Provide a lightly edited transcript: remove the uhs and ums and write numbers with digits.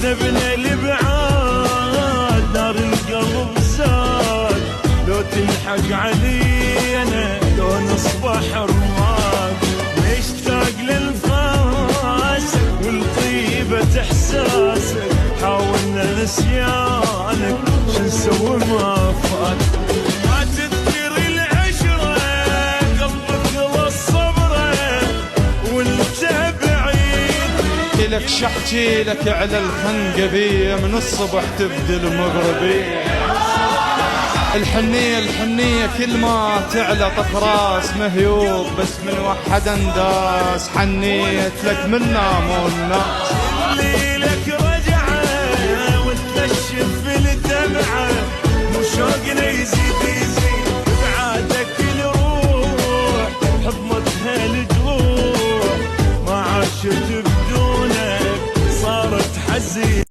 جنبنا الابعاد نار القلب زاد، لو تلحق علينا لو نصبح رماد، نشتاق للفاسك ولطيبة احساسك، حاولنا نسيانك شو نسوي ما فات، ما تذكر العشرة قلبك خلص صبره وانت بعيد. لك شحكي لك على الخنقبية من الصبح تبدل مغربية، الحنية كل ما تعلى طفراس مهيوب، بس من وحد انداس حنيت لك من ناموا الناس. اللي لك رجعه وتنشف في الدمعه، وشوقنا يزيد بعادك الروح حضنتها الجروح، ما عاشت بدونك صارت حزين.